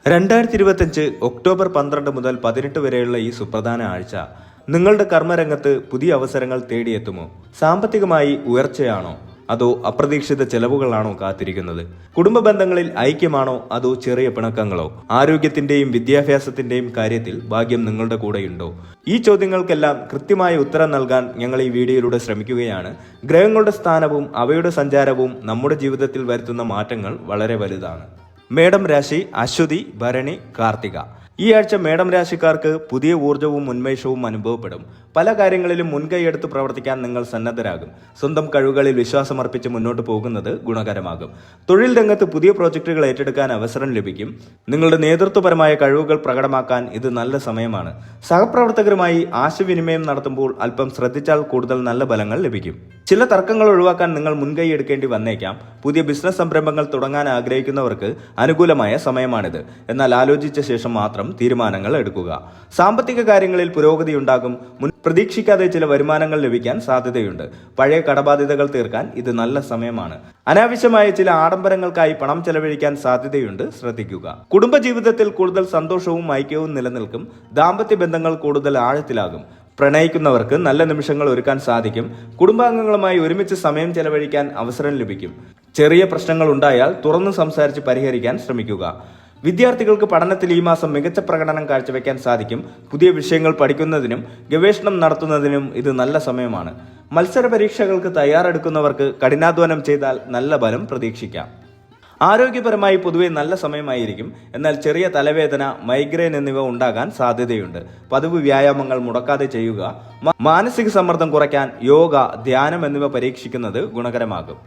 2025 October 12 മുതൽ 18 വരെയുള്ള ഈ സുപ്രധാന ആഴ്ച നിങ്ങളുടെ കർമ്മരംഗത്ത് പുതിയ അവസരങ്ങൾ തേടിയെത്തുമോ? സാമ്പത്തികമായി ഉയർച്ചയാണോ അതോ അപ്രതീക്ഷിത ചെലവുകളാണോ കാത്തിരിക്കുന്നത്? കുടുംബ ബന്ധങ്ങളിൽ ഐക്യമാണോ അതോ ചെറിയ പിണക്കങ്ങളോ? ആരോഗ്യത്തിന്റെയും വിദ്യാഭ്യാസത്തിന്റെയും കാര്യത്തിൽ ഭാഗ്യം നിങ്ങളുടെ കൂടെയുണ്ടോ? ഈ ചോദ്യങ്ങൾക്കെല്ലാം കൃത്യമായ ഉത്തരം നൽകാൻ ഞങ്ങൾ ഈ വീഡിയോയിലൂടെ ശ്രമിക്കുകയാണ്. ഗ്രഹങ്ങളുടെ സ്ഥാനവും അവയുടെ സഞ്ചാരവും നമ്മുടെ ജീവിതത്തിൽ വരുത്തുന്ന മാറ്റങ്ങൾ വളരെ വലുതാണ്. മേടം രാശി അശ്വതി, ഭരണി, കാർത്തിക. ഈ ആഴ്ച മേടം രാശിക്കാർക്ക് പുതിയ ഊർജ്ജവും ഉന്മേഷവും അനുഭവപ്പെടും. പല കാര്യങ്ങളിലും മുൻകൈയെടുത്ത് പ്രവർത്തിക്കാൻ നിങ്ങൾ സന്നദ്ധരാകും. സ്വന്തം കഴിവുകളിൽ വിശ്വാസമർപ്പിച്ച് മുന്നോട്ട് പോകുന്നത് ഗുണകരമാകും. തൊഴിൽ രംഗത്ത് പുതിയ പ്രോജക്റ്റുകൾ ഏറ്റെടുക്കാൻ അവസരം ലഭിക്കും. നിങ്ങളുടെ നേതൃത്വപരമായ കഴിവുകൾ പ്രകടമാക്കാൻ ഇത് നല്ല സമയമാണ്. സഹപ്രവർത്തകരുമായി ആശയവിനിമയം നടത്തുമ്പോൾ അല്പം ശ്രദ്ധിച്ചാൽ കൂടുതൽ നല്ല ഫലങ്ങൾ ലഭിക്കും. ചില തർക്കങ്ങൾ ഒഴിവാക്കാൻ നിങ്ങൾ മുൻകൈ എടുക്കേണ്ടി വന്നേക്കാം. പുതിയ ബിസിനസ് സംരംഭങ്ങൾ തുടങ്ങാൻ ആഗ്രഹിക്കുന്നവർക്ക് അനുകൂലമായ സമയമാണിത്. എന്നാൽ ആലോചിച്ച ശേഷം മാത്രം തീരുമാനങ്ങൾ എടുക്കുക. സാമ്പത്തിക കാര്യങ്ങളിൽ പുരോഗതി ഉണ്ടാകും. പ്രതീക്ഷിക്കാതെ ചില വരുമാനങ്ങൾ ലഭിക്കാൻ സാധ്യതയുണ്ട്. പഴയ കടബാധ്യതകൾ തീർക്കാൻ ഇത് നല്ല സമയമാണ്. അനാവശ്യമായ ചില ആഡംബരങ്ങൾക്കായി പണം ചെലവഴിക്കാൻ സാധ്യതയുണ്ട്, ശ്രദ്ധിക്കുക. കുടുംബജീവിതത്തിൽ കൂടുതൽ സന്തോഷവും ഐക്യവും നിലനിൽക്കും. ദാമ്പത്യ ബന്ധങ്ങൾ കൂടുതൽ ആഴത്തിലാകും. പ്രണയിക്കുന്നവർക്ക് നല്ല നിമിഷങ്ങൾ ഒരുക്കാൻ സാധിക്കും. കുടുംബാംഗങ്ങളുമായി ഒരുമിച്ച് സമയം ചെലവഴിക്കാൻ അവസരം ലഭിക്കും. ചെറിയ പ്രശ്നങ്ങൾ ഉണ്ടായാൽ തുറന്നു സംസാരിച്ച് പരിഹരിക്കാൻ ശ്രമിക്കുക. വിദ്യാർത്ഥികൾക്ക് പഠനത്തിൽ ഈ മാസം മികച്ച പ്രകടനം കാഴ്ചവെക്കാൻ സാധിക്കും. പുതിയ വിഷയങ്ങൾ പഠിക്കുന്നതിനും ഗവേഷണം നടത്തുന്നതിനും ഇത് നല്ല സമയമാണ്. മത്സര പരീക്ഷകൾക്ക് തയ്യാറെടുക്കുന്നവർക്ക് കഠിനാധ്വാനം ചെയ്താൽ നല്ല ഫലം പ്രതീക്ഷിക്കാം. ആരോഗ്യപരമായി പൊതുവെ നല്ല സമയമായിരിക്കും. എന്നാൽ ചെറിയ തലവേദന, മൈഗ്രെയിൻ എന്നിവ ഉണ്ടാകാൻ സാധ്യതയുണ്ട്. പതിവ് വ്യായാമങ്ങൾ മുടക്കാതെ ചെയ്യുക. മാനസിക സമ്മർദ്ദം കുറയ്ക്കാൻ യോഗ, ധ്യാനം എന്നിവ പരീക്ഷിക്കുന്നത് ഗുണകരമാകും.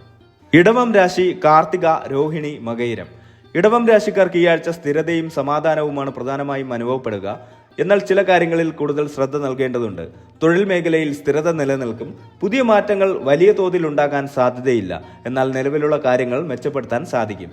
ഇടവം രാശി കാർത്തിക, രോഹിണി, മകയിരം. ഇടവം രാശിക്കാർക്ക് ഈ ആഴ്ച സ്ഥിരതയും സമാധാനവുമാണ് പ്രധാനമായും അനുഭവപ്പെടുക. എന്നാൽ ചില കാര്യങ്ങളിൽ കൂടുതൽ ശ്രദ്ധ നൽകേണ്ടതുണ്ട്. തൊഴിൽ മേഖലയിൽ സ്ഥിരത നിലനിൽക്കും. പുതിയ മാറ്റങ്ങൾ വലിയ തോതിൽ ഉണ്ടാകാൻ സാധ്യതയില്ല. എന്നാൽ നിലവിലുള്ള കാര്യങ്ങൾ മെച്ചപ്പെടുത്താൻ സാധിക്കും.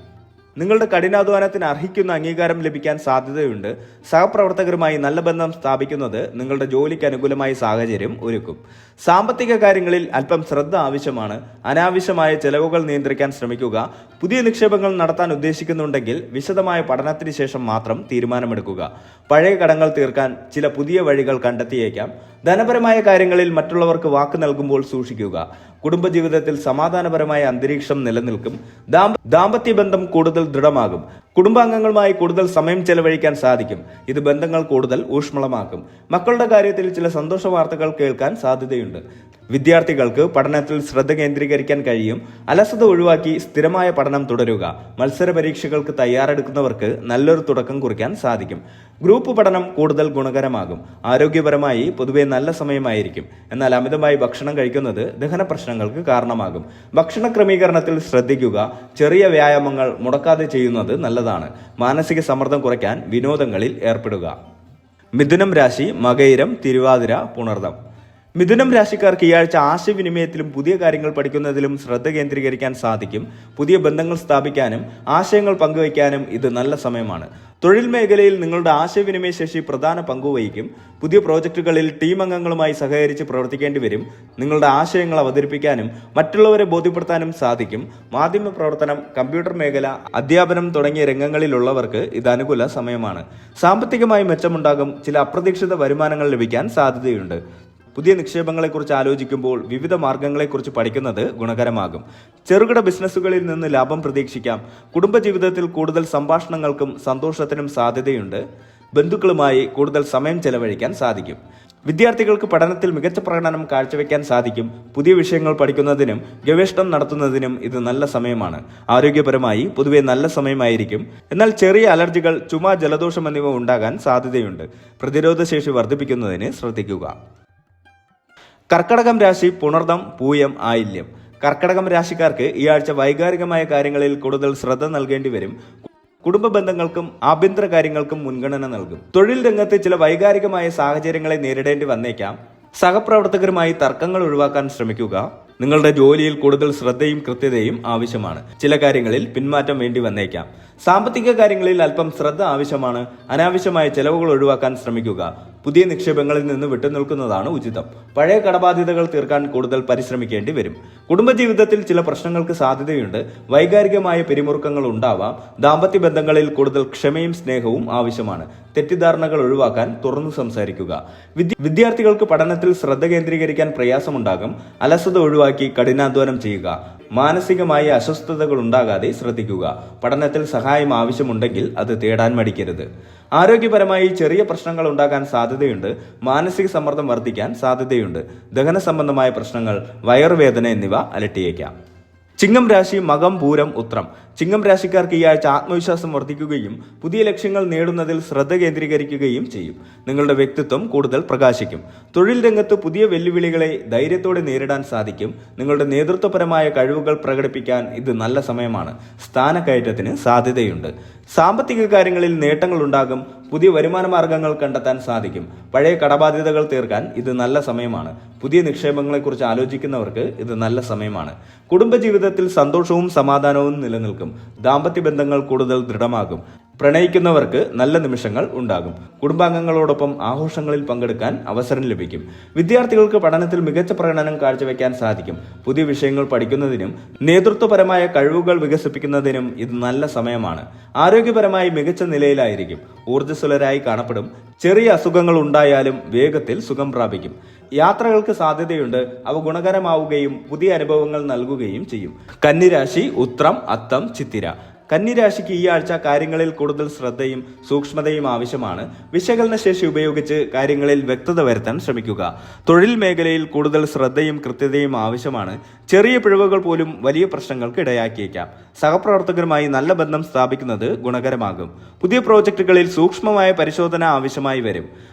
നിങ്ങളുടെ കഠിനാധ്വാനത്തിന് അർഹിക്കുന്ന അംഗീകാരം ലഭിക്കാൻ സാധ്യതയുണ്ട്. സഹപ്രവർത്തകരുമായി നല്ല ബന്ധം സ്ഥാപിക്കുന്നത് നിങ്ങളുടെ ജോലിക്ക് അനുകൂലമായ സാഹചര്യം ഒരുക്കും. സാമ്പത്തിക കാര്യങ്ങളിൽ അല്പം ശ്രദ്ധ ആവശ്യമാണ്. അനാവശ്യമായ ചെലവുകൾ നിയന്ത്രിക്കാൻ ശ്രമിക്കുക. പുതിയ നിക്ഷേപങ്ങൾ നടത്താൻ ഉദ്ദേശിക്കുന്നുണ്ടെങ്കിൽ വിശദമായ പഠനത്തിന് ശേഷം മാത്രം തീരുമാനമെടുക്കുക. പഴയ കടങ്ങൾ തീർക്കാൻ ചില പുതിയ വഴികൾ കണ്ടെത്തിയേക്കാം. ധനപരമായ കാര്യങ്ങളിൽ മറ്റുള്ളവർക്ക് വാക്ക് നൽകുമ്പോൾ സൂക്ഷിക്കുക. കുടുംബജീവിതത്തിൽ സമാധാനപരമായ അന്തരീക്ഷം നിലനിൽക്കും. ദാമ്പത്യ ബന്ധം കൂടുതൽ ദൃഢമാകും. കുടുംബാംഗങ്ങളുമായി കൂടുതൽ സമയം ചെലവഴിക്കാൻ സാധിക്കും. ഇത് ബന്ധങ്ങൾ കൂടുതൽ ഊഷ്മളമാക്കും. മക്കളുടെ കാര്യത്തിൽ ചില സന്തോഷ വാർത്തകൾ കേൾക്കാൻ സാധ്യതയുണ്ട്. വിദ്യാർത്ഥികൾക്ക് പഠനത്തിൽ ശ്രദ്ധ കേന്ദ്രീകരിക്കാൻ കഴിയും. അലസത ഒഴിവാക്കി സ്ഥിരമായ പഠനം തുടരുക. മത്സര പരീക്ഷകൾക്ക് തയ്യാറെടുക്കുന്നവർക്ക് നല്ലൊരു തുടക്കം കുറിക്കാൻ സാധിക്കും. ഗ്രൂപ്പ് പഠനം കൂടുതൽ ഗുണകരമാകും. ആരോഗ്യപരമായി പൊതുവെ നല്ല സമയമായിരിക്കും. എന്നാൽ അമിതമായി ഭക്ഷണം കഴിക്കുന്നത് ദഹന പ്രശ്നങ്ങൾക്ക് കാരണമാകും. ഭക്ഷണ ക്രമീകരണത്തിൽ ശ്രദ്ധിക്കുക. ചെറിയ വ്യായാമങ്ങൾ മുടക്കാതെ ചെയ്യുന്നത് നല്ലതാണ്. മാനസിക സമ്മർദ്ദം കുറയ്ക്കാൻ വിനോദങ്ങളിൽ ഏർപ്പെടുക. മിഥുനം രാശി മകയിരം, തിരുവാതിര, പുണർദം. മിഥുനം രാശിക്കാർക്ക് ഈ ആഴ്ച ആശയവിനിമയത്തിലും പുതിയ കാര്യങ്ങൾ പഠിക്കുന്നതിലും ശ്രദ്ധ കേന്ദ്രീകരിക്കാൻ സാധിക്കും. പുതിയ ബന്ധങ്ങൾ സ്ഥാപിക്കാനും ആശയങ്ങൾ പങ്കുവയ്ക്കാനും ഇത് നല്ല സമയമാണ്. തൊഴിൽ മേഖലയിൽ നിങ്ങളുടെ ആശയവിനിമയ ശേഷി പ്രധാന പങ്കുവഹിക്കും. പുതിയ പ്രോജക്റ്റുകളിൽ ടീം അംഗങ്ങളുമായി സഹകരിച്ച് പ്രവർത്തിക്കേണ്ടി വരും. നിങ്ങളുടെ ആശയങ്ങൾ അവതരിപ്പിക്കാനും മറ്റുള്ളവരെ ബോധ്യപ്പെടുത്താനും സാധിക്കും. മാധ്യമ പ്രവർത്തനം, കമ്പ്യൂട്ടർ മേഖല, അധ്യാപനം തുടങ്ങിയ രംഗങ്ങളിലുള്ളവർക്ക് ഇത് അനുകൂല സമയമാണ്. സാമ്പത്തികമായി മെച്ചമുണ്ടാകും. ചില അപ്രതീക്ഷിത വരുമാനങ്ങൾ ലഭിക്കാൻ സാധ്യതയുണ്ട്. പുതിയ നിക്ഷേപങ്ങളെക്കുറിച്ച് ആലോചിക്കുമ്പോൾ വിവിധ മാർഗങ്ങളെക്കുറിച്ച് പഠിക്കുന്നത് ഗുണകരമാകും. ചെറുകിട ബിസിനസ്സുകളിൽ നിന്ന് ലാഭം പ്രതീക്ഷിക്കാം. കുടുംബജീവിതത്തിൽ കൂടുതൽ സംഭാഷണങ്ങൾക്കും സന്തോഷത്തിനും സാധ്യതയുണ്ട്. ബന്ധുക്കളുമായി കൂടുതൽ സമയം ചെലവഴിക്കാൻ സാധിക്കും. വിദ്യാർത്ഥികൾക്ക് പഠനത്തിൽ മികച്ച പ്രകടനം കാഴ്ചവെക്കാൻ സാധിക്കും. പുതിയ വിഷയങ്ങൾ പഠിക്കുന്നതിനും ഗവേഷണം നടത്തുന്നതിനും ഇത് നല്ല സമയമാണ്. ആരോഗ്യപരമായി പൊതുവെ നല്ല സമയമായിരിക്കും. എന്നാൽ ചെറിയ അലർജികൾ, ചുമ, ജലദോഷം എന്നിവ ഉണ്ടാകാൻ സാധ്യതയുണ്ട്. പ്രതിരോധശേഷി വർദ്ധിപ്പിക്കുന്നതിന് ശ്രദ്ധിക്കുക. കർക്കടകം രാശി പുണർദം, പൂയം, ആയില്യം. കർക്കടകം രാശിക്കാർക്ക് ഈ ആഴ്ച വൈകാരികമായ കാര്യങ്ങളിൽ കൂടുതൽ ശ്രദ്ധ നൽകേണ്ടി വരും. കുടുംബ ബന്ധങ്ങൾക്കും ആഭ്യന്തര കാര്യങ്ങൾക്കും മുൻഗണന നൽകും. തൊഴിൽ രംഗത്ത് ചില വൈകാരികമായ സാഹചര്യങ്ങളെ നേരിടേണ്ടി വന്നേക്കാം. സഹപ്രവർത്തകരുമായി തർക്കങ്ങൾ ഒഴിവാക്കാൻ ശ്രമിക്കുക. നിങ്ങളുടെ ജോലിയിൽ കൂടുതൽ ശ്രദ്ധയും കൃത്യതയും ആവശ്യമാണ്. ചില കാര്യങ്ങളിൽ പിന്മാറ്റം വേണ്ടി വന്നേക്കാം. സാമ്പത്തിക കാര്യങ്ങളിൽ അല്പം ശ്രദ്ധ ആവശ്യമാണ്. അനാവശ്യമായ ചെലവുകൾ ഒഴിവാക്കാൻ ശ്രമിക്കുക. പുതിയ നിക്ഷേപങ്ങളിൽ നിന്ന് വിട്ടുനിൽക്കുന്നതാണ് ഉചിതം. പഴയ കടബാധ്യതകൾ തീർക്കാൻ കൂടുതൽ പരിശ്രമിക്കേണ്ടി വരും. കുടുംബജീവിതത്തിൽ ചില പ്രശ്നങ്ങൾക്ക് സാധ്യതയുണ്ട്. വൈകാരികമായ പിരിമുറുക്കങ്ങൾ ഉണ്ടാവാം. ദാമ്പത്യ ബന്ധങ്ങളിൽ കൂടുതൽ ക്ഷമയും സ്നേഹവും ആവശ്യമാണ്. തെറ്റിദ്ധാരണകൾ ഒഴിവാക്കാൻ തുറന്നു സംസാരിക്കുക. വിദ്യാർത്ഥികൾക്ക് പഠനത്തിൽ ശ്രദ്ധ കേന്ദ്രീകരിക്കാൻ പ്രയാസമുണ്ടാകും. അലസത ഒഴിവാക്കി കഠിനാധ്വാനം ചെയ്യുക. മാനസികമായ അസ്വസ്ഥതകൾ ഉണ്ടാകാതെ ശ്രദ്ധിക്കുക. പഠനത്തിൽ സഹായം ആവശ്യമുണ്ടെങ്കിൽ അത് തേടാൻ മടിക്കരുത്. ആരോഗ്യപരമായി ചെറിയ പ്രശ്നങ്ങൾ ഉണ്ടാകാൻ സാധ്യതയുണ്ട്. മാനസിക സമ്മർദ്ദം വർദ്ധിക്കാൻ സാധ്യതയുണ്ട്. ദഹന സംബന്ധമായ പ്രശ്നങ്ങൾ, വയറുവേദന എന്നിവ അലട്ടിയേക്കാം. ചിങ്ങം രാശി, മകം, പൂരം, ഉത്രം. ചിങ്ങം രാശിക്കാർക്ക് ഈ ആഴ്ച ആത്മവിശ്വാസം വർദ്ധിക്കുകയും പുതിയ ലക്ഷ്യങ്ങൾ നേടുന്നതിൽ ശ്രദ്ധ കേന്ദ്രീകരിക്കുകയും ചെയ്യും. നിങ്ങളുടെ വ്യക്തിത്വം കൂടുതൽ പ്രകാശിക്കും. തൊഴിൽ രംഗത്ത് പുതിയ വെല്ലുവിളികളെ ധൈര്യത്തോടെ നേരിടാൻ സാധിക്കും. നിങ്ങളുടെ നേതൃത്വപരമായ കഴിവുകൾ പ്രകടിപ്പിക്കാൻ ഇത് നല്ല സമയമാണ്. സ്ഥാനക്കയറ്റത്തിന് സാധ്യതയുണ്ട്. സാമ്പത്തിക കാര്യങ്ങളിൽ നേട്ടങ്ങൾ ഉണ്ടാകും. പുതിയ വരുമാന മാർഗങ്ങൾ കണ്ടെത്താൻ സാധിക്കും. പഴയ കടബാധ്യതകൾ തീർക്കാൻ ഇത് നല്ല സമയമാണ്. പുതിയ നിക്ഷേപങ്ങളെക്കുറിച്ച് ആലോചിക്കുന്നവർക്ക് ഇത് നല്ല സമയമാണ്. കുടുംബജീവിതത്തിൽ സന്തോഷവും സമാധാനവും നിലനിൽക്കും. ദാമ്പത്യ ബന്ധങ്ങൾ കൂടുതൽ ദൃഢമാകും. പ്രണയിക്കുന്നവർക്ക് നല്ല നിമിഷങ്ങൾ ഉണ്ടാകും. കുടുംബാംഗങ്ങളോടൊപ്പം ആഘോഷങ്ങളിൽ പങ്കെടുക്കാൻ അവസരം ലഭിക്കും. വിദ്യാർത്ഥികൾക്ക് പഠനത്തിൽ മികച്ച പ്രകടനം കാഴ്ചവെക്കാൻ സാധിക്കും. പുതിയ വിഷയങ്ങൾ പഠിക്കുന്നതിനും നേതൃത്വപരമായ കഴിവുകൾ വികസിപ്പിക്കുന്നതിനും ഇത് നല്ല സമയമാണ്. ആരോഗ്യപരമായി മികച്ച നിലയിലായിരിക്കും. ഊർജ്ജസ്വലരായി കാണപ്പെടും. ചെറിയ അസുഖങ്ങൾ ഉണ്ടായാലും വേഗത്തിൽ സുഖം പ്രാപിക്കും. യാത്രകൾക്ക് സാധ്യതയുണ്ട്. അവ ഗുണകരമാവുകയും പുതിയ അനുഭവങ്ങൾ നൽകുകയും ചെയ്യും. കന്നിരാശി, ഉത്രം, അത്തം, ചിത്തിര. കന്നിരാശിക്ക് ഈ ആഴ്ച കാര്യങ്ങളിൽ കൂടുതൽ ശ്രദ്ധയും സൂക്ഷ്മതയും ആവശ്യമാണ്. വിശകലന ശേഷി ഉപയോഗിച്ച് കാര്യങ്ങളിൽ വ്യക്തത വരുത്താൻ ശ്രമിക്കുക. തൊഴിൽ മേഖലയിൽ കൂടുതൽ ശ്രദ്ധയും കൃത്യതയും ആവശ്യമാണ്. ചെറിയ പിഴവുകൾ പോലും വലിയ പ്രശ്നങ്ങൾക്ക് ഇടയാക്കിയേക്കാം. സഹപ്രവർത്തകരുമായി നല്ല ബന്ധം സ്ഥാപിക്കുന്നത് ഗുണകരമാകും. പുതിയ പ്രോജക്റ്റുകളിൽ സൂക്ഷ്മമായ പരിശോധന ആവശ്യമായി വരും.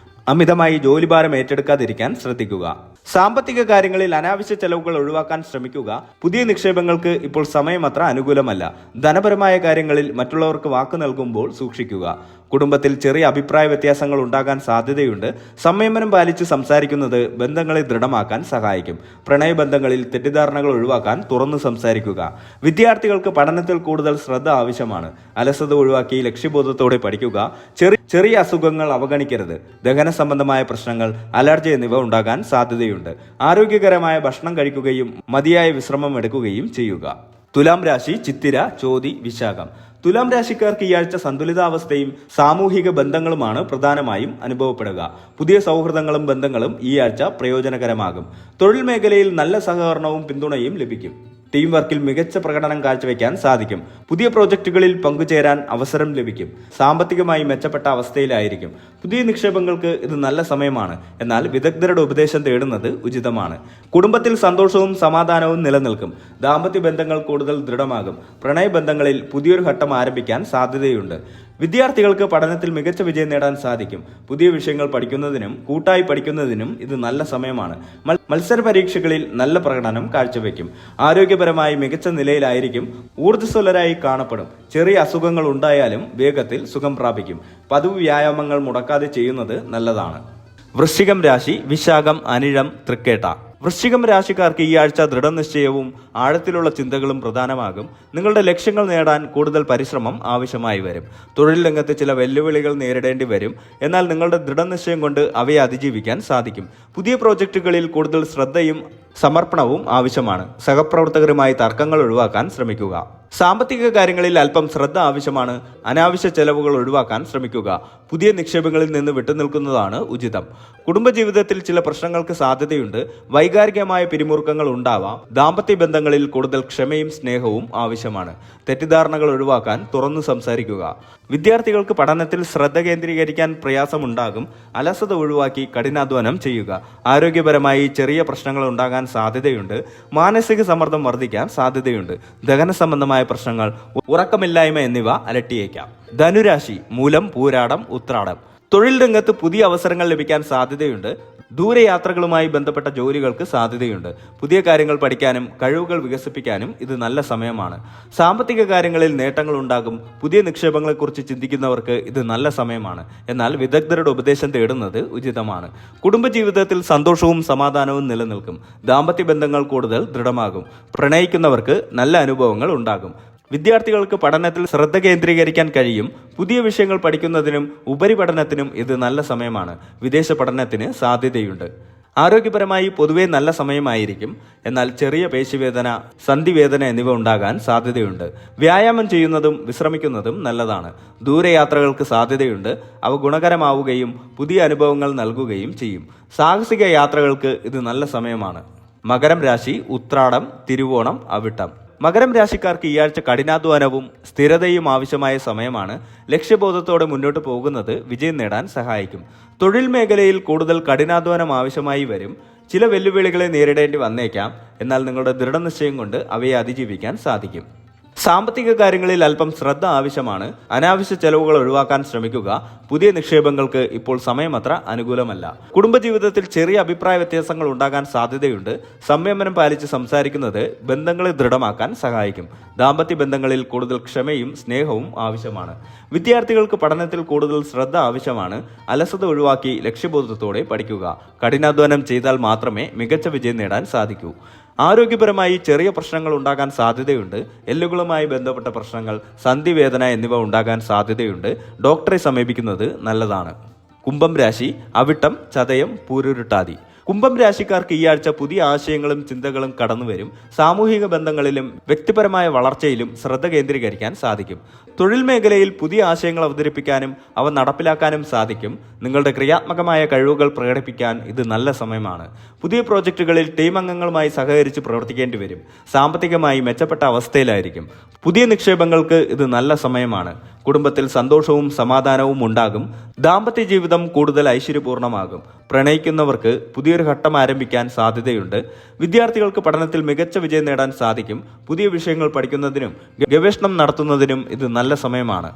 അമിതമായി ജോലിഭാരം ഏറ്റെടുക്കാതിരിക്കാൻ ശ്രദ്ധിക്കുക. സാമ്പത്തിക കാര്യങ്ങളിൽ അനാവശ്യ ചെലവുകൾ ഒഴിവാക്കാൻ ശ്രമിക്കുക. പുതിയ നിക്ഷേപങ്ങൾക്ക് ഇപ്പോൾ സമയം അത്ര അനുകൂലമല്ല. ധനപരമായ കാര്യങ്ങളിൽ മറ്റുള്ളവർക്ക് വാക്ക് നൽകുമ്പോൾ സൂക്ഷിക്കുക. കുടുംബത്തിൽ ചെറിയ അഭിപ്രായ വ്യത്യാസങ്ങൾ ഉണ്ടാകാൻ സാധ്യതയുണ്ട്. സംയമനം പാലിച്ച് സംസാരിക്കുന്നത് ബന്ധങ്ങളെ ദൃഢമാക്കാൻ സഹായിക്കും. പ്രണയബന്ധങ്ങളിൽ തെറ്റിദ്ധാരണകൾ ഒഴിവാക്കാൻ തുറന്നു സംസാരിക്കുക. വിദ്യാർത്ഥികൾക്ക് പഠനത്തിൽ കൂടുതൽ ശ്രദ്ധ ആവശ്യമാണ്. അലസത ഒഴിവാക്കി ലക്ഷ്യബോധത്തോടെ പഠിക്കുക. ചെറിയ അസുഖങ്ങൾ അവഗണിക്കരുത്. ദഹന സംബന്ധമായ പ്രശ്നങ്ങൾ, അലർജി എന്നിവ ഉണ്ടാകാൻ സാധ്യതയുണ്ട്. ആരോഗ്യകരമായ ഭക്ഷണം കഴിക്കുകയും മതിയായ വിശ്രമം എടുക്കുകയും ചെയ്യുക. തുലാം രാശി, ചിത്തിര, ചോതി, വിശാഖം. തുലാം രാശിക്കാർക്ക് ഈ ആഴ്ച സന്തുലിതാവസ്ഥയും സാമൂഹിക ബന്ധങ്ങളുമാണ് പ്രധാനമായും അനുഭവപ്പെടുക. പുതിയ സൗഹൃദങ്ങളും ബന്ധങ്ങളും ഈ ആഴ്ച പ്രയോജനകരമാകും. തൊഴിൽ മേഖലയിൽ നല്ല സഹകരണവും പിന്തുണയും ലഭിക്കും. ടീം വർക്കിൽ മികച്ച പ്രകടനം കാഴ്ചവെക്കാൻ സാധിക്കും. പുതിയ പ്രോജക്റ്റുകളിൽ പങ്കുചേരാൻ അവസരം ലഭിക്കും. സാമ്പത്തികമായി മെച്ചപ്പെട്ട അവസ്ഥയിലായിരിക്കും. പുതിയ നിക്ഷേപങ്ങൾക്ക് ഇത് നല്ല സമയമാണ്. എന്നാൽ വിദഗ്ധരുടെ ഉപദേശം തേടുന്നത് ഉചിതമാണ്. കുടുംബത്തിൽ സന്തോഷവും സമാധാനവും നിലനിൽക്കും. ദാമ്പത്യ ബന്ധങ്ങൾ കൂടുതൽ ദൃഢമാകും. പ്രണയബന്ധങ്ങളിൽ പുതിയൊരു ഘട്ടം ആരംഭിക്കാൻ സാധ്യതയുണ്ട്. വിദ്യാർത്ഥികൾക്ക് പഠനത്തിൽ മികച്ച വിജയം നേടാൻ സാധിക്കും. പുതിയ വിഷയങ്ങൾ പഠിക്കുന്നതിനും കൂട്ടായി പഠിക്കുന്നതിനും ഇത് നല്ല സമയമാണ്. മത്സര പരീക്ഷകളിൽ നല്ല പ്രകടനം കാഴ്ചവെക്കും. ആരോഗ്യപരമായി മികച്ച നിലയിലായിരിക്കും. ഊർജ്ജസ്വലരായി കാണപ്പെടും. ചെറിയ അസുഖങ്ങൾ ഉണ്ടായാലും വേഗത്തിൽ സുഖം പ്രാപിക്കും. പതിവ് വ്യായാമങ്ങൾ മുടക്കാതെ ചെയ്യുന്നത് നല്ലതാണ്. വൃശ്ചികം രാശി, വിശാഖം, അനിഴം, തൃക്കേട്ട. വൃശ്ചികം രാശിക്കാർക്ക് ഈ ആഴ്ച ദൃഢനിശ്ചയവും ആഴത്തിലുള്ള ചിന്തകളും പ്രധാനമാകും. നിങ്ങളുടെ ലക്ഷ്യങ്ങൾ നേടാൻ കൂടുതൽ പരിശ്രമം ആവശ്യമായി വരും. തൊഴിൽ രംഗത്ത് ചില വെല്ലുവിളികൾ നേരിടേണ്ടി വരും. എന്നാൽ നിങ്ങളുടെ ദൃഢനിശ്ചയം കൊണ്ട് അവയെ അതിജീവിക്കാൻ സാധിക്കും. പുതിയ പ്രോജക്റ്റുകളിൽ കൂടുതൽ ശ്രദ്ധയും സമർപ്പണവും ആവശ്യമാണ്. സഹപ്രവർത്തകരുമായി തർക്കങ്ങൾ ഒഴിവാക്കാൻ ശ്രമിക്കുക. സാമ്പത്തിക കാര്യങ്ങളിൽ അല്പം ശ്രദ്ധ ആവശ്യമാണ്. അനാവശ്യ ചെലവുകൾ ഒഴിവാക്കാൻ ശ്രമിക്കുക. പുതിയ നിക്ഷേപങ്ങളിൽ നിന്ന് വിട്ടുനിൽക്കുന്നതാണ് ഉചിതം. കുടുംബജീവിതത്തിൽ ചില പ്രശ്നങ്ങൾക്ക് സാധ്യതയുണ്ട്. വൈകാരികമായ പിരിമുറുക്കങ്ങൾ ഉണ്ടാവാം. ദാമ്പത്യ ബന്ധങ്ങളിൽ കൂടുതൽ ക്ഷമയും സ്നേഹവും ആവശ്യമാണ്. തെറ്റിദ്ധാരണകൾ ഒഴിവാക്കാൻ തുറന്നു സംസാരിക്കുക. വിദ്യാർത്ഥികൾക്ക് പഠനത്തിൽ ശ്രദ്ധ കേന്ദ്രീകരിക്കാൻ പ്രയാസമുണ്ടാകും. അലസത ഒഴിവാക്കി കഠിനാധ്വാനം ചെയ്യുക. ആരോഗ്യപരമായി ചെറിയ പ്രശ്നങ്ങൾ ഉണ്ടാകാൻ സാധ്യതയുണ്ട്. മാനസിക സമ്മർദ്ദം വർദ്ധിക്കാൻ സാധ്യതയുണ്ട്. ദഹന സംബന്ധമായ പ്രശ്നങ്ങൾ, ഉറക്കമില്ലായ്മ എന്നിവ അലട്ടിയേക്കാം. ധനുരാശി, മൂലം, പൂരാടം, ഉത്രാടം. തൊഴിൽ രംഗത്ത് പുതിയ അവസരങ്ങൾ ലഭിക്കാൻ സാധ്യതയുണ്ട്. ദൂരയാത്രകളുമായി ബന്ധപ്പെട്ട ജോലികൾക്ക് സാധ്യതയുണ്ട്. പുതിയ കാര്യങ്ങൾ പഠിക്കാനും കഴിവുകൾ വികസിപ്പിക്കാനും ഇത് നല്ല സമയമാണ്. സാമ്പത്തിക കാര്യങ്ങളിൽ നേട്ടങ്ങൾ ഉണ്ടാകും. പുതിയ നിക്ഷേപങ്ങളെക്കുറിച്ച് ചിന്തിക്കുന്നവർക്ക് ഇത് നല്ല സമയമാണ്. എന്നാൽ വിദഗ്ധരുടെ ഉപദേശം തേടുന്നത് ഉചിതമാണ്. കുടുംബജീവിതത്തിൽ സന്തോഷവും സമാധാനവും നിലനിൽക്കും. ദാമ്പത്യ ബന്ധങ്ങൾ കൂടുതൽ ദൃഢമാകും. പ്രണയിക്കുന്നവർക്ക് നല്ല അനുഭവങ്ങൾ ഉണ്ടാകും. വിദ്യാർത്ഥികൾക്ക് പഠനത്തിൽ ശ്രദ്ധ കേന്ദ്രീകരിക്കാൻ കഴിയും. പുതിയ വിഷയങ്ങൾ പഠിക്കുന്നതിനും ഉപരിപഠനത്തിനും ഇത് നല്ല സമയമാണ്. വിദേശ പഠനത്തിന് സാധ്യതയുണ്ട്. ആരോഗ്യപരമായി പൊതുവെ നല്ല സമയമായിരിക്കും. എന്നാൽ ചെറിയ പേശിവേദന, സന്ധിവേദന എന്നിവ ഉണ്ടാകാൻ സാധ്യതയുണ്ട്. വ്യായാമം ചെയ്യുന്നതും വിശ്രമിക്കുന്നതും നല്ലതാണ്. ദൂരയാത്രകൾക്ക് സാധ്യതയുണ്ട്. അവ ഗുണകരമാവുകയും പുതിയ അനുഭവങ്ങൾ നൽകുകയും ചെയ്യും. സാഹസിക യാത്രകൾക്ക് ഇത് നല്ല സമയമാണ്. മകരം രാശി, ഉത്രാടം, തിരുവോണം, അവിട്ടം. മകരം രാശിക്കാർക്ക് ഈ ആഴ്ച കഠിനാധ്വാനവും സ്ഥിരതയും ആവശ്യമായ സമയമാണ്. ലക്ഷ്യബോധത്തോടെ മുന്നോട്ട് പോകുന്നത് വിജയം നേടാൻ സഹായിക്കും. തൊഴിൽ മേഖലയിൽ കൂടുതൽ കഠിനാധ്വാനം ആവശ്യമായി വരും. ചില വെല്ലുവിളികളെ നേരിടേണ്ടി വന്നേക്കാം. എന്നാൽ നിങ്ങളുടെ ദൃഢനിശ്ചയം കൊണ്ട് അവയെ അതിജീവിക്കാൻ സാധിക്കും. സാമ്പത്തിക കാര്യങ്ങളിൽ അല്പം ശ്രദ്ധ ആവശ്യമാണ്. അനാവശ്യ ചെലവുകൾ ഒഴിവാക്കാൻ ശ്രമിക്കുക. പുതിയ നിക്ഷേപങ്ങൾക്ക് ഇപ്പോൾ സമയമത്ര അനുകൂലമല്ല. കുടുംബജീവിതത്തിൽ ചെറിയ അഭിപ്രായ വ്യത്യാസങ്ങൾ ഉണ്ടാകാൻ സാധ്യതയുണ്ട്. സംയമനം പാലിച്ച് സംസാരിക്കുന്നത് ബന്ധങ്ങളെ ദൃഢമാക്കാൻ സഹായിക്കും. ദാമ്പത്യ ബന്ധങ്ങളിൽ കൂടുതൽ ക്ഷമയും സ്നേഹവും ആവശ്യമാണ്. വിദ്യാർത്ഥികൾക്ക് പഠനത്തിൽ കൂടുതൽ ശ്രദ്ധ ആവശ്യമാണ്. അലസത ഒഴിവാക്കി ലക്ഷ്യബോധത്തോടെ പഠിക്കുക. കഠിനാധ്വാനം ചെയ്താൽ മാത്രമേ മികച്ച വിജയം നേടാൻ സാധിക്കൂ. ആരോഗ്യപരമായി ചെറിയ പ്രശ്നങ്ങൾ ഉണ്ടാകാൻ സാധ്യതയുണ്ട്. എല്ലുകളുമായി ബന്ധപ്പെട്ട പ്രശ്നങ്ങൾ, സന്ധിവേദന എന്നിവ ഉണ്ടാകാൻ സാധ്യതയുണ്ട്. ഡോക്ടറെ സമീപിക്കുന്നത് നല്ലതാണ്. കുംഭം രാശി, അവിട്ടം, ചതയം, പൂരുരുട്ടാതി. കുംഭം രാശിക്കാർക്ക് ഈ ആഴ്ച പുതിയ ആശയങ്ങളും ചിന്തകളും കടന്നുവരും. സാമൂഹിക ബന്ധങ്ങളിലും വ്യക്തിപരമായ വളർച്ചയിലും ശ്രദ്ധ കേന്ദ്രീകരിക്കാൻ സാധിക്കും. തൊഴിൽ മേഖലയിൽ പുതിയ ആശയങ്ങൾ അവതരിപ്പിക്കാനും അവ നടപ്പിലാക്കാനും സാധിക്കും. നിങ്ങളുടെ ക്രിയാത്മകമായ കഴിവുകൾ പ്രകടിപ്പിക്കാൻ ഇത് നല്ല സമയമാണ്. പുതിയ പ്രോജക്റ്റുകളിൽ ടീം അംഗങ്ങളുമായി സഹകരിച്ച് പ്രവർത്തിക്കേണ്ടി വരും. സാമ്പത്തികമായി മെച്ചപ്പെട്ട അവസ്ഥയിലായിരിക്കും. പുതിയ നിക്ഷേപങ്ങൾക്ക് ഇത് നല്ല സമയമാണ്. കുടുംബത്തിൽ സന്തോഷവും സമാധാനവും ഉണ്ടാകും. ദാമ്പത്യ ജീവിതം കൂടുതൽ ഐശ്വര്യപൂർണ്ണമാകും. പ്രണയിക്കുന്നവർക്ക് പുതിയൊരു ഘട്ടം ആരംഭിക്കാൻ സാധ്യതയുണ്ട്. വിദ്യാർത്ഥികൾക്ക് പഠനത്തിൽ മികച്ച വിജയം നേടാൻ സാധിക്കും. പുതിയ വിഷയങ്ങൾ പഠിക്കുന്നതിനും ഗവേഷണം നടത്തുന്നതിനും ഇത് നല്ല സമയമാണ്.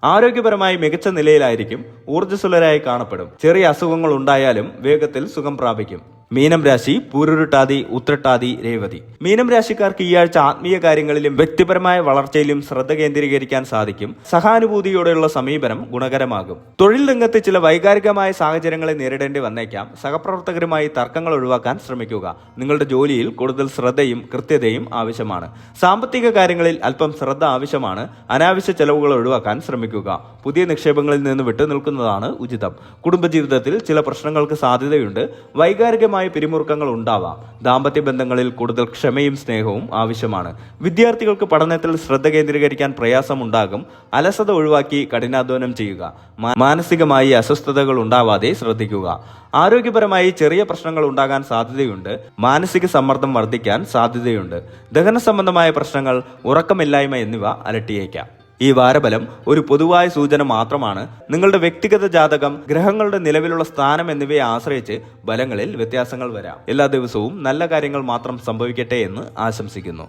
ആരോഗ്യപരമായി മികച്ച നിലയിലായിരിക്കും. ഊർജ്ജസ്വലരായി കാണപ്പെടും. ചെറിയ അസുഖങ്ങൾ ഉണ്ടായാലും വേഗത്തിൽ സുഖം പ്രാപിക്കും. മീനം രാശി, പൂരുരുട്ടാതി, ഉത്രട്ടാതി, രേവതി. മീനം രാശിക്കാർക്ക് ഈ ആഴ്ച ആത്മീയ കാര്യങ്ങളിലും വ്യക്തിപരമായ വളർച്ചയിലും ശ്രദ്ധ കേന്ദ്രീകരിക്കാൻ സാധിക്കും. സഹാനുഭൂതിയോടെയുള്ള സമീപനം ഗുണകരമാകും. തൊഴിൽ രംഗത്ത് ചില വൈകാരികമായ സാഹചര്യങ്ങളെ നേരിടേണ്ടി വന്നേക്കാം. സഹപ്രവർത്തകരുമായി തർക്കങ്ങൾ ഒഴിവാക്കാൻ ശ്രമിക്കുക. നിങ്ങളുടെ ജോലിയിൽ കൂടുതൽ ശ്രദ്ധയും കൃത്യതയും ആവശ്യമാണ്. സാമ്പത്തിക കാര്യങ്ങളിൽ അല്പം ശ്രദ്ധ ആവശ്യമാണ്. അനാവശ്യ ചെലവുകൾ ഒഴിവാക്കാൻ ശ്രമിക്കുക. പുതിയ നിക്ഷേപങ്ങളിൽ നിന്ന് വിട്ടുനിൽക്കുന്നതാണ് ഉചിതം. കുടുംബജീവിതത്തിൽ ചില പ്രശ്നങ്ങൾക്ക് സാധ്യതയുണ്ട്. വൈകാരികമായ പിരിമുറുക്കങ്ങൾ ഉണ്ടാവാം. ദാമ്പത്യ ബന്ധങ്ങളിൽ കൂടുതൽ ക്ഷമയും സ്നേഹവും ആവശ്യമാണ്. വിദ്യാർത്ഥികൾക്ക് പഠനത്തിൽ ശ്രദ്ധ കേന്ദ്രീകരിക്കാൻ പ്രയാസമുണ്ടാകും. അലസത ഒഴിവാക്കി കഠിനാധ്വാനം ചെയ്യുക. മാനസികമായി അസ്വസ്ഥതകൾ ഉണ്ടാവാതെ ശ്രദ്ധിക്കുക. ആരോഗ്യപരമായി ചെറിയ പ്രശ്നങ്ങൾ ഉണ്ടാകാൻ സാധ്യതയുണ്ട്. മാനസിക സമ്മർദ്ദം വർദ്ധിക്കാൻ സാധ്യതയുണ്ട്. ദഹന സംബന്ധമായ പ്രശ്നങ്ങൾ, ഉറക്കമില്ലായ്മ എന്നിവ അലട്ടിയേക്കാം. ഈ വാരഫലം ഒരു പൊതുവായ സൂചന മാത്രമാണ്. നിങ്ങളുടെ വ്യക്തിഗത ജാതകം, ഗ്രഹങ്ങളുടെ നിലവിലുള്ള സ്ഥാനം എന്നിവയെ ആശ്രയിച്ച് ഫലങ്ങളിൽ വ്യത്യാസങ്ങൾ വരാം. എല്ലാ ദിവസവും നല്ല കാര്യങ്ങൾ മാത്രം സംഭവിക്കട്ടെ എന്ന് ആശംസിക്കുന്നു.